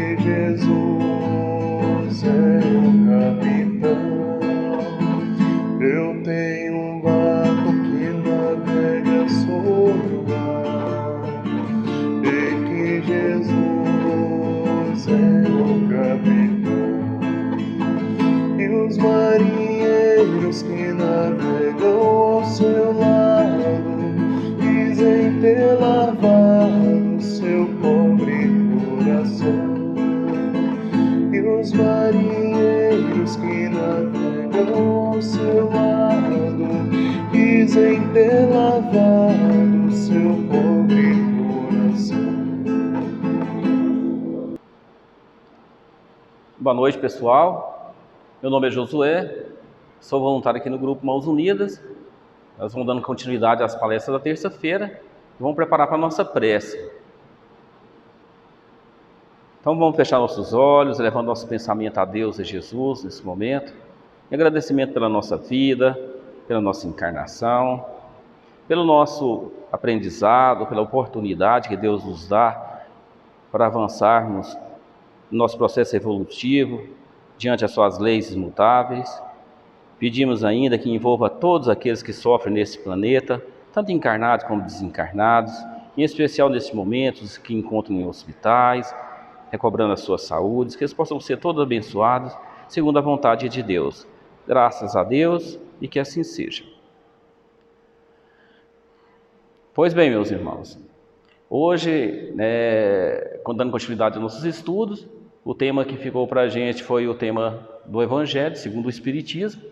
que Jesus é o capitão. Eu tenho um barco que navega sobre o mar, e que Jesus é o capitão. E os marinheiros que navegam ao seu lado dizem ter lavado seu pobre coração. E os marinheiros que navegam ao seu lado dizem ter lavado seu pobre coração. Boa noite, pessoal. Meu nome é Josué, sou voluntário aqui no Grupo Mãos Unidas. Nós vamos dando continuidade às palestras da terça-feira e vamos preparar para a nossa prece. Então vamos fechar nossos olhos, levando nosso pensamento a Deus e Jesus nesse momento. Em agradecimento pela nossa vida, pela nossa encarnação, pelo nosso aprendizado, pela oportunidade que Deus nos dá para avançarmos no nosso processo evolutivo, diante das suas leis imutáveis. Pedimos ainda que envolva todos aqueles que sofrem nesse planeta, tanto encarnados como desencarnados, em especial nesses momentos que encontram em hospitais, recobrando a sua saúde, que eles possam ser todos abençoados, segundo a vontade de Deus. Graças a Deus e que assim seja. Pois bem, meus irmãos, hoje, dando continuidade aos nossos estudos, o tema que ficou para a gente foi o tema do Evangelho, segundo o Espiritismo,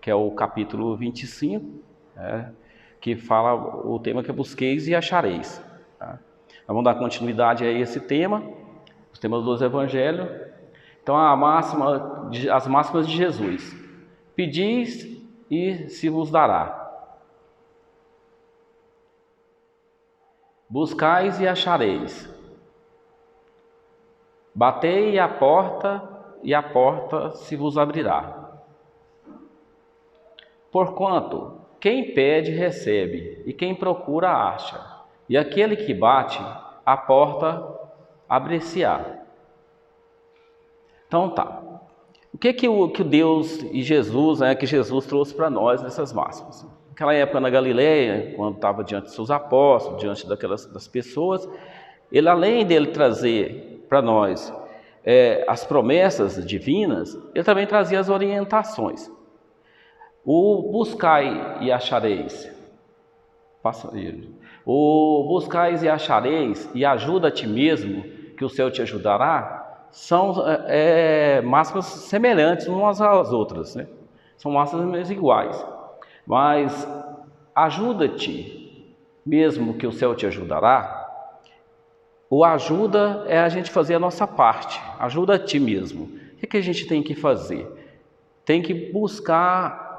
que é o capítulo 25, que fala o tema que é busqueis e achareis. Tá? Vamos dar continuidade a esse tema, os temas dos Evangelhos. Então, as máximas de Jesus. Pedis e se vos dará. Buscais e achareis. Batei a porta se vos abrirá. Porquanto, quem pede, recebe, e quem procura, acha. E aquele que bate, a porta abre-se-á. Então tá. O que Deus e Jesus, que Jesus trouxe para nós nessas máximas? Naquela época na Galileia, quando estava diante dos seus apóstolos, diante das pessoas, ele, além dele trazer para nós as promessas divinas, ele também trazia as orientações. O buscai e achareis. O buscais e achareis e ajuda a ti mesmo, que o céu te ajudará, são máximas semelhantes umas às outras, né? São máximas iguais. Mas ajuda-te mesmo, que o céu te ajudará. O ajuda é a gente fazer a nossa parte, ajuda a ti mesmo. O que a gente tem que fazer? Tem que buscar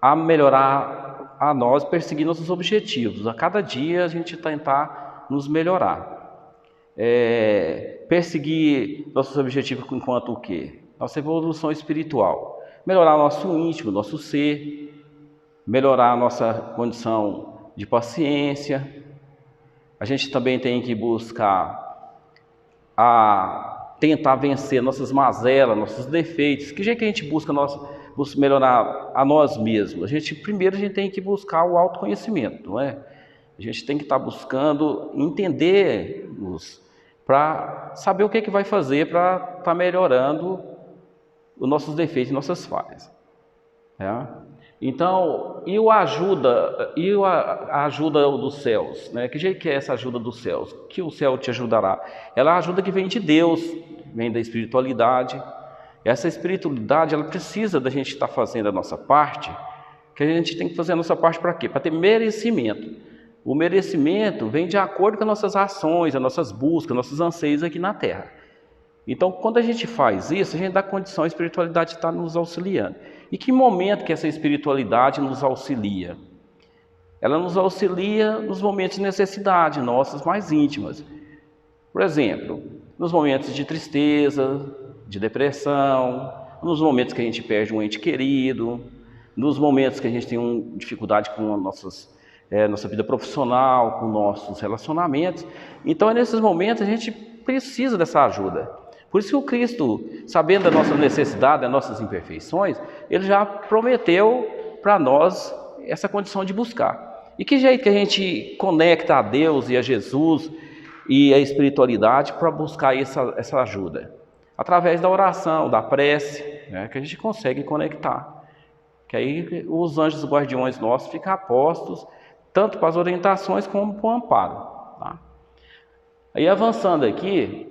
a melhorar a nós, perseguir nossos objetivos. A cada dia a gente tentar nos melhorar. Perseguir nossos objetivos enquanto o quê? Nossa evolução espiritual. Melhorar nosso íntimo, nosso ser, melhorar a nossa condição de paciência. A gente também tem que buscar tentar vencer nossas mazelas, nossos defeitos. Que jeito que a gente busca melhorar a nós mesmos? Primeiro a gente tem que buscar o autoconhecimento, não é? A gente tem que estar buscando entender-nos para saber o que vai fazer para estar melhorando os nossos defeitos e nossas falhas. Então, a ajuda dos céus, né? Que jeito que é essa ajuda dos céus? Que o céu te ajudará? Ela é a ajuda que vem de Deus, vem da espiritualidade. Essa espiritualidade, ela precisa da gente estar fazendo a nossa parte, que a gente tem que fazer a nossa parte para quê? Para ter merecimento. O merecimento vem de acordo com as nossas ações, as nossas buscas, nossos anseios aqui na Terra. Então, quando a gente faz isso, a gente dá condição, a espiritualidade está nos auxiliando. E que momento que essa espiritualidade nos auxilia? Ela nos auxilia nos momentos de necessidade nossas mais íntimas. Por exemplo, nos momentos de tristeza, de depressão, nos momentos que a gente perde um ente querido, nos momentos que a gente tem dificuldade com a nossa vida profissional, com nossos relacionamentos. Então, nesses momentos, a gente precisa dessa ajuda. Por isso que o Cristo, sabendo da nossa necessidade, das nossas imperfeições, Ele já prometeu para nós essa condição de buscar. E que jeito que a gente conecta a Deus e a Jesus e a espiritualidade para buscar essa ajuda? Através da oração, da prece, né, que a gente consegue conectar. Que aí os anjos guardiões nossos ficam apostos, tanto para as orientações como para o amparo. Tá? Aí avançando aqui,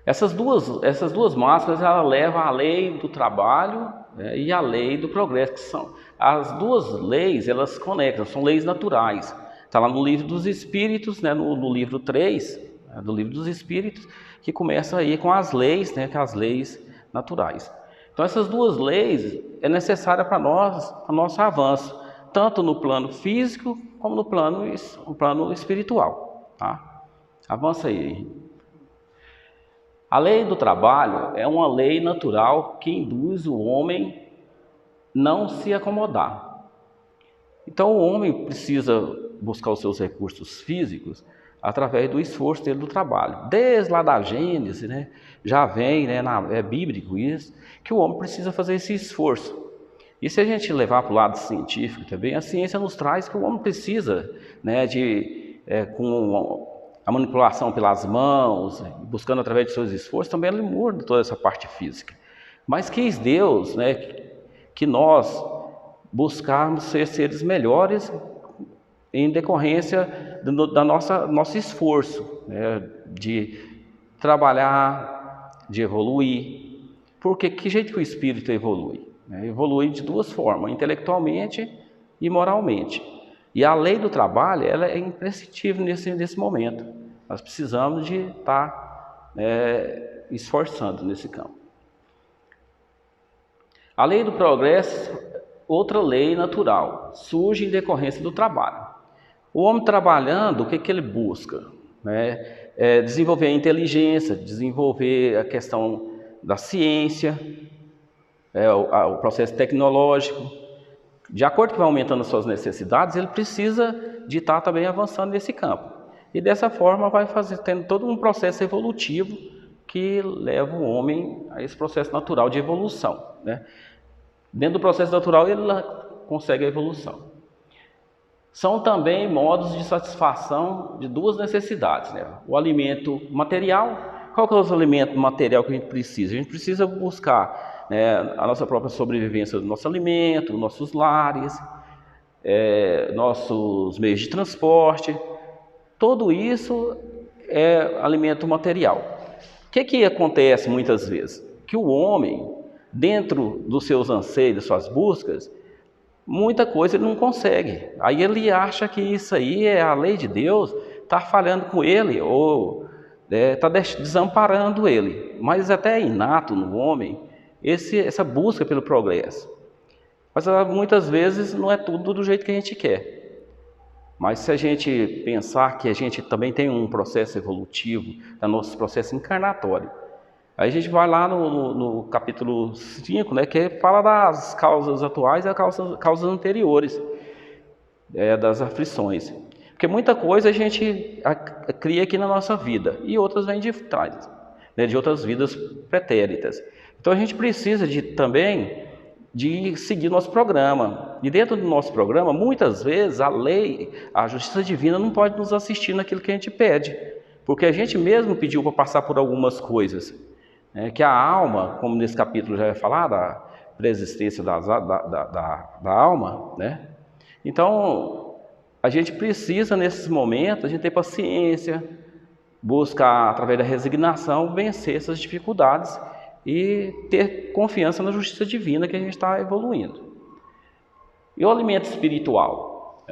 essas duas máscaras, ela levam a lei do trabalho, né, e a lei do progresso, que são as duas leis, elas conectam, são leis naturais. Está lá no livro dos Espíritos, né, no livro 3, né, do livro dos Espíritos, que começa aí com as leis, né, que são as leis naturais. Então essas duas leis é necessária para nós, para o nosso avanço, tanto no plano físico como no plano espiritual. Tá? Avança aí. A lei do trabalho é uma lei natural que induz o homem não se acomodar. Então o homem precisa buscar os seus recursos físicos através do esforço dele do trabalho. Desde lá da Gênesis, né, já vem, né, é bíblico isso, que o homem precisa fazer esse esforço. E se a gente levar para o lado científico também, a ciência nos traz que o homem precisa, né, com a manipulação pelas mãos, buscando através de seus esforços, também ele muda toda essa parte física. Mas quis Deus, né, que nós buscarmos ser seres melhores em decorrência da nosso esforço, né, de trabalhar, de evoluir. Porque que jeito que o espírito evolui? Evolui de duas formas, intelectualmente e moralmente. E a lei do trabalho, ela é imprescindível nesse momento. Nós precisamos de estar esforçando nesse campo. A lei do progresso, outra lei natural, surge em decorrência do trabalho. O homem trabalhando, o que ele busca? Desenvolver a inteligência, desenvolver a questão da ciência, o processo tecnológico. De acordo com que vai aumentando as suas necessidades, ele precisa de estar também avançando nesse campo. E dessa forma vai tendo todo um processo evolutivo que leva o homem a esse processo natural de evolução. Né? Dentro do processo natural ele consegue a evolução. São também modos de satisfação de duas necessidades. Né? O alimento material. Qual que é o alimento material que a gente precisa? A gente precisa buscar, né, a nossa própria sobrevivência do nosso alimento, nossos lares, nossos meios de transporte. Tudo isso é alimento material. O que acontece muitas vezes? Que o homem, dentro dos seus anseios, das suas buscas, muita coisa ele não consegue. Aí ele acha que isso aí é a lei de Deus, está falhando com ele, ou está desamparando ele. Mas até é inato no homem essa busca pelo progresso. Mas muitas vezes não é tudo do jeito que a gente quer. Mas se a gente pensar que a gente também tem um processo evolutivo, é nosso processo encarnatório. Aí a gente vai lá no capítulo 5, né, que fala das causas atuais e das causas anteriores, das aflições. Porque muita coisa a gente cria aqui na nossa vida e outras vêm de trás, né, de outras vidas pretéritas. Então a gente precisa também de seguir nosso programa. E dentro do nosso programa, muitas vezes a lei, a justiça divina não pode nos assistir naquilo que a gente pede. Porque a gente mesmo pediu para passar por algumas coisas. Que a alma, como nesse capítulo já vai falar, da preexistência da alma, né? Então, a gente precisa, nesses momentos, a gente ter paciência, buscar, através da resignação, vencer essas dificuldades e ter confiança na justiça divina que a gente está evoluindo. E o alimento espiritual?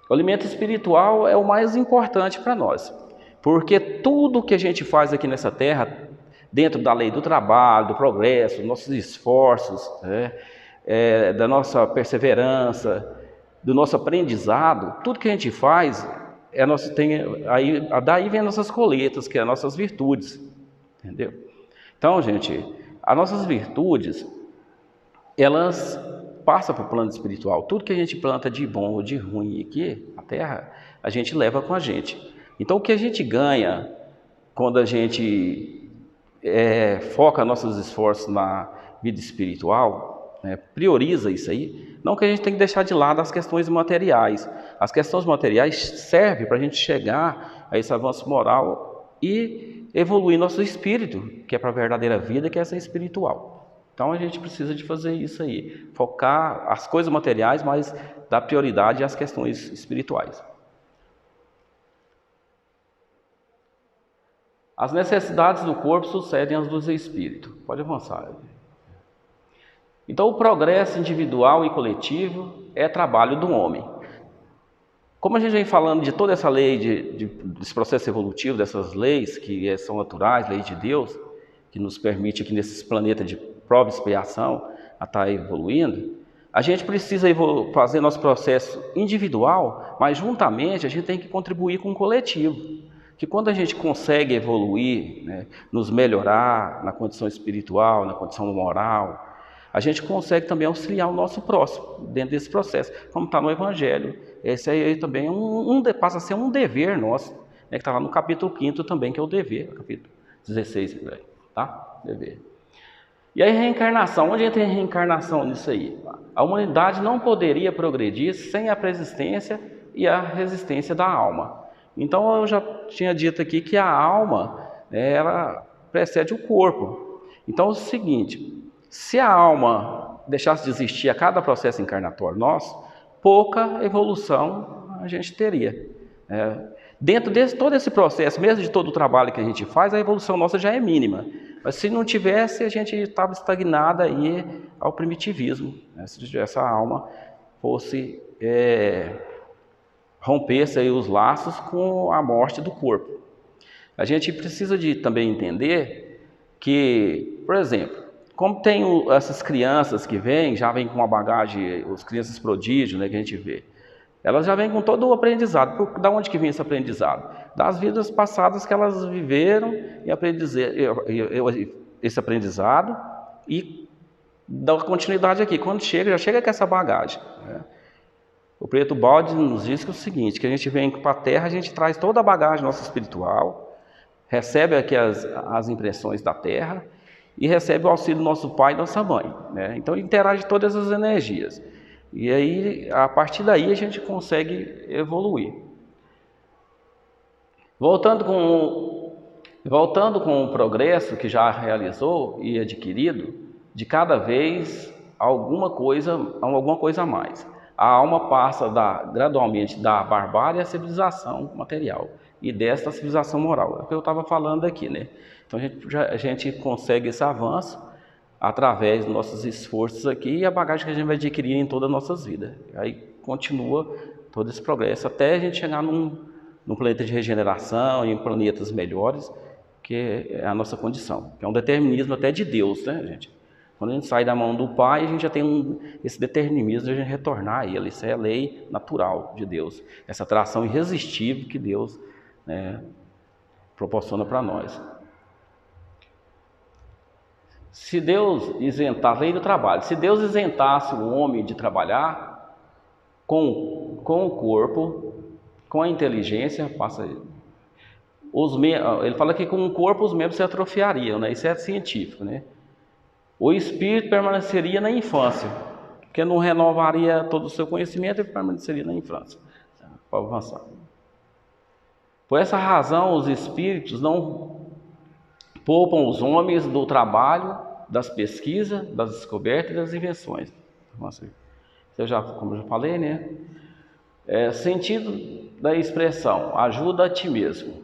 O alimento espiritual é o mais importante para nós, porque tudo que a gente faz aqui nessa terra, dentro da lei do trabalho, do progresso, dos nossos esforços, da nossa perseverança, do nosso aprendizado, tudo que a gente faz, daí vem as nossas colheitas, que são as nossas virtudes, entendeu? Então, gente, as nossas virtudes, elas passam para o plano espiritual. Tudo que a gente planta de bom ou de ruim aqui, na terra, a gente leva com a gente. Então, o que a gente ganha quando a gente foca nossos esforços na vida espiritual, né, prioriza isso aí, não que a gente tem que deixar de lado as questões materiais. As questões materiais servem para a gente chegar a esse avanço moral e evoluir nosso espírito, que é para a verdadeira vida, que é essa espiritual. Então a gente precisa de fazer isso aí, focar as coisas materiais, mas dar prioridade às questões espirituais. As necessidades do corpo sucedem às do espírito. Pode avançar. Então o progresso individual e coletivo é trabalho do homem. Como a gente vem falando de toda essa lei, desse processo evolutivo, dessas leis que são naturais, leis de Deus, que nos permite aqui nesse planeta de prova e expiação a estar evoluindo, a gente precisa fazer nosso processo individual, mas juntamente a gente tem que contribuir com o coletivo. Que quando a gente consegue evoluir, né, nos melhorar na condição espiritual, na condição moral, a gente consegue também auxiliar o nosso próximo dentro desse processo, como está no Evangelho. Esse aí também passa a ser um dever nosso, né, que está lá no capítulo 5 também, que é o dever, capítulo 16, tá? Dever. E aí reencarnação, onde entra a reencarnação nisso aí? A humanidade não poderia progredir sem a persistência e a resistência da alma. Então eu já tinha dito aqui que a alma, ela precede o corpo. Então é o seguinte, se a alma deixasse de existir a cada processo encarnatório nosso, pouca evolução a gente teria. Dentro de todo esse processo, mesmo de todo o trabalho que a gente faz, a evolução nossa já é mínima. Mas se não tivesse, a gente estava estagnada aí ao primitivismo, né? Se essa alma fosse rompesse aí os laços com a morte do corpo. A gente precisa de também entender que, por exemplo, como tem essas crianças que já vêm com uma bagagem, as crianças prodígio, né, que a gente vê, elas já vêm com todo o aprendizado. Da onde que vem esse aprendizado? Das vidas passadas que elas viveram e esse aprendizado e dá continuidade aqui. Quando já chega com essa bagagem, né? O Preto Balde nos diz que é o seguinte, que a gente vem para a Terra, a gente traz toda a bagagem nossa espiritual, recebe aqui as impressões da Terra e recebe o auxílio do nosso pai e nossa mãe, né? Então interage todas as energias. E aí, a partir daí, a gente consegue evoluir. Voltando com o progresso que já realizou e adquirido, de cada vez alguma coisa a mais. A alma passa gradualmente da barbárie à civilização material e desta civilização moral. É o que eu estava falando aqui, né? Então a gente consegue esse avanço através dos nossos esforços aqui e a bagagem que a gente vai adquirir em todas as nossas vidas. Aí continua todo esse progresso até a gente chegar num planeta de regeneração, em planetas melhores, que é a nossa condição, que é um determinismo até de Deus, né, gente? Quando a gente sai da mão do Pai, a gente já tem esse determinismo de a gente retornar a Ele. Isso é a lei natural de Deus, essa atração irresistível que Deus, né, proporciona para nós. Se Deus isentasse, lei do trabalho, se Deus isentasse o homem de trabalhar com o corpo, com a inteligência, ele fala que com o corpo os membros se atrofiariam, né? Isso é científico, né? O espírito permaneceria na infância, porque não renovaria todo o seu conhecimento e permaneceria na infância. Pode avançar. Por essa razão, os espíritos não poupam os homens do trabalho, das pesquisas, das descobertas e das invenções. Como eu já falei, né? Sentido da expressão, ajuda a ti mesmo,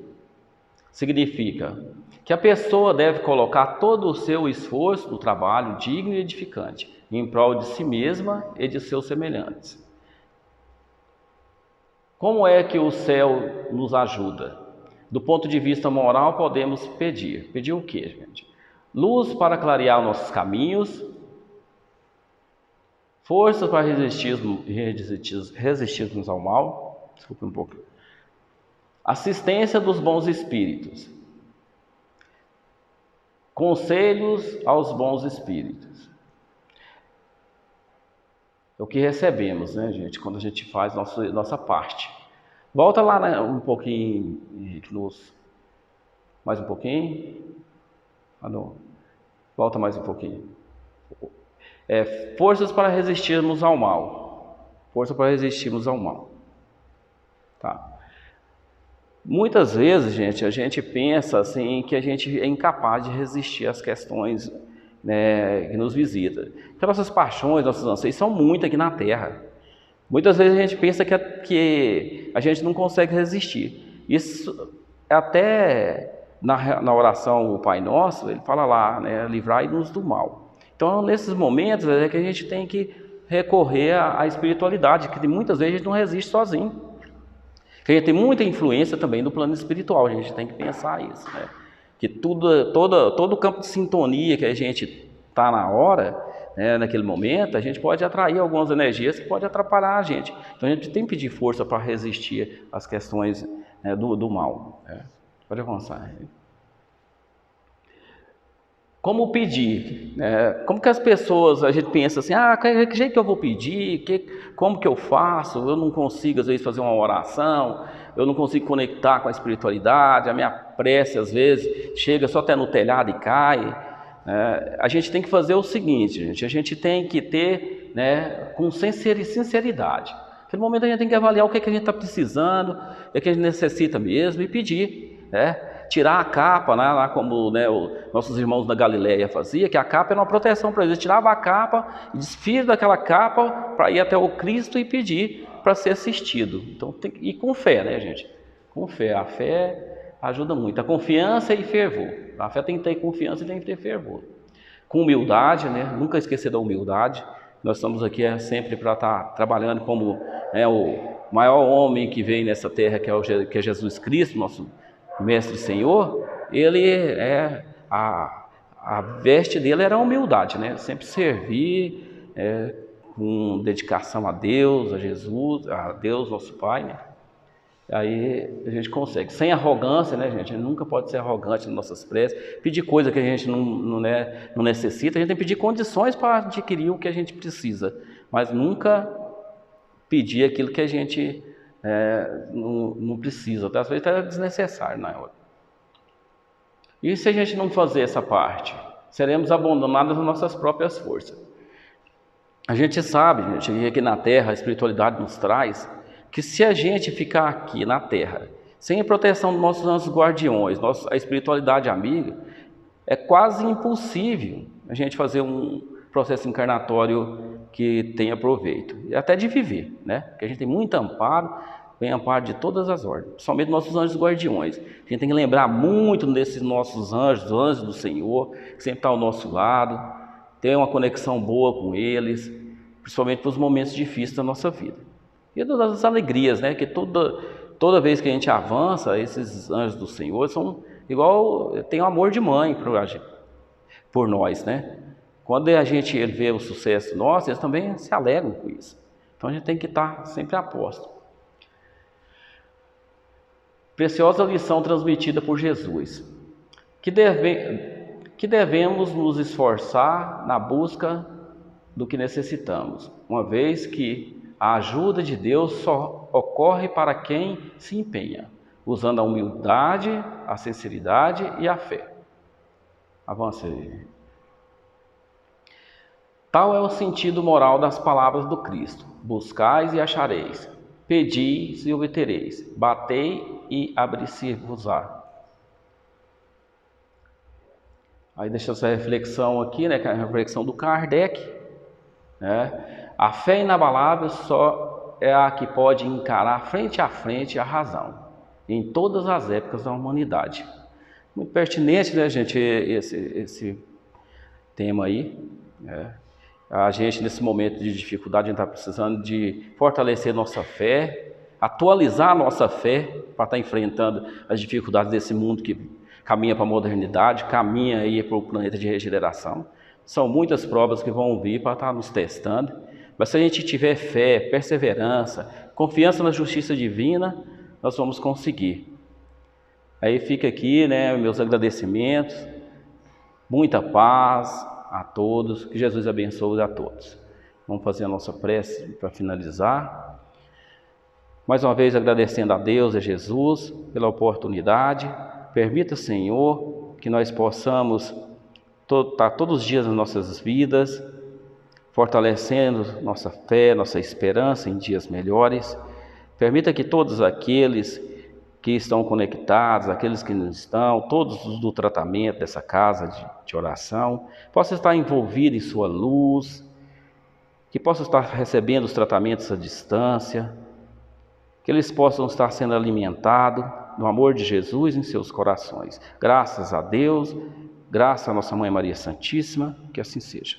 significa que a pessoa deve colocar todo o seu esforço no trabalho digno e edificante, em prol de si mesma e de seus semelhantes. Como é que o céu nos ajuda? Do ponto de vista moral, podemos pedir. Pedir o quê, gente? Luz para clarear nossos caminhos, força para resistirmos ao mal, desculpe um pouco, assistência dos bons espíritos, conselhos aos bons espíritos. É o que recebemos, né, gente, quando a gente faz nossa parte. Volta lá, né, um pouquinho, mais um pouquinho. Volta mais um pouquinho. Forças para resistirmos ao mal. Força para resistirmos ao mal. Tá. Muitas vezes, gente, a gente pensa assim que a gente é incapaz de resistir às questões, né, que nos visitam. Porque nossas paixões, nossos anseios são muito aqui na Terra. Muitas vezes a gente pensa que a gente não consegue resistir. Isso até na oração o Pai Nosso, ele fala lá, né, livrai-nos do mal. Então, nesses momentos é que a gente tem que recorrer à espiritualidade, que muitas vezes a gente não resiste sozinho. Que a gente tem muita influência também no plano espiritual, a gente tem que pensar isso, né? Que todo o campo de sintonia que a gente está na hora, né, naquele momento, a gente pode atrair algumas energias que podem atrapalhar a gente. Então a gente tem que pedir força para resistir às questões, né, do mal. Pode avançar. Como pedir? Como que as pessoas, a gente pensa assim, que jeito que eu vou pedir? Como que eu faço? Eu não consigo, às vezes, fazer uma oração, eu não consigo conectar com a espiritualidade, a minha prece, às vezes, chega só até no telhado e cai. A gente tem que fazer o seguinte, gente, a gente tem que ter, né, com sinceridade. Naquele momento a gente tem que avaliar o que a gente está precisando, o que a gente necessita mesmo e pedir, né? Tirar a capa, né, lá como, né, nossos irmãos da Galileia faziam, que a capa era uma proteção para eles. Tirava a capa e desfia daquela capa para ir até o Cristo e pedir para ser assistido. Então, tem que ir com fé, né, gente? Com fé. A fé ajuda muito. A confiança e fervor. A fé tem que ter confiança e tem que ter fervor. Com humildade, né? Nunca esquecer da humildade. Nós estamos aqui sempre para estar trabalhando como, né, o maior homem que veio nessa terra, que é Jesus Cristo, nosso Mestre Senhor. Ele a veste dele era a humildade, né? Sempre servir com dedicação a Deus, a Jesus, a Deus, nosso Pai, né? Aí a gente consegue, sem arrogância, né, gente? A gente nunca pode ser arrogante nas nossas preces, pedir coisa que a gente não necessita. A gente tem que pedir condições para adquirir o que a gente precisa, mas nunca pedir aquilo que a gente não precisa, até às vezes é desnecessário na hora. E se a gente não fazer essa parte, seremos abandonados nas nossas próprias forças. A gente sabe, gente, que aqui na Terra a espiritualidade nos traz que se a gente ficar aqui na Terra sem a proteção dos nossos guardiões, a espiritualidade amiga, é quase impossível a gente fazer um processo encarnatório que tenha proveito, e até de viver, né? Porque a gente tem muito amparo, vem amparo de todas as ordens, somente nossos anjos guardiões. A gente tem que lembrar muito desses nossos anjos, os anjos do Senhor, que sempre estão ao nosso lado, ter uma conexão boa com eles, principalmente para os momentos difíceis da nossa vida. E das alegrias, né? Que toda vez que a gente avança, esses anjos do Senhor são igual, tem um amor de mãe por nós, né? Quando a gente vê o sucesso nosso, eles também se alegram com isso. Então a gente tem que estar sempre a posto. Preciosa lição transmitida por Jesus, que devemos nos esforçar na busca do que necessitamos, uma vez que a ajuda de Deus só ocorre para quem se empenha, usando a humildade, a sinceridade e a fé. Avance aí. Tal é o sentido moral das palavras do Cristo: buscais e achareis, pedis e obtereis, batei e abri-se-vos-á. Aí deixa essa reflexão aqui, né, que é a reflexão do Kardec, né? A fé inabalável só é a que pode encarar frente a frente a razão, em todas as épocas da humanidade. Muito pertinente, né, gente, esse tema aí, né? A gente, nesse momento de dificuldade, a gente está precisando de fortalecer nossa fé, atualizar a nossa fé para estar enfrentando as dificuldades desse mundo que caminha para a modernidade, caminha aí para o planeta de regeneração. São muitas provas que vão vir para estar nos testando, mas se a gente tiver fé, perseverança, confiança na justiça divina, nós vamos conseguir. Aí fica aqui, né, meus agradecimentos, muita paz a todos, que Jesus abençoe a todos. Vamos fazer a nossa prece para finalizar. Mais uma vez agradecendo a Deus e a Jesus pela oportunidade. Permita, Senhor, que nós possamos está todos os dias nas nossas vidas, fortalecendo nossa fé, nossa esperança em dias melhores. Permita que todos aqueles que estão conectados, aqueles que não estão, todos do tratamento dessa casa de oração, possam estar envolvidos em sua luz, que possam estar recebendo os tratamentos à distância, que eles possam estar sendo alimentados no amor de Jesus em seus corações. Graças a Deus, graças a nossa Mãe Maria Santíssima, que assim seja.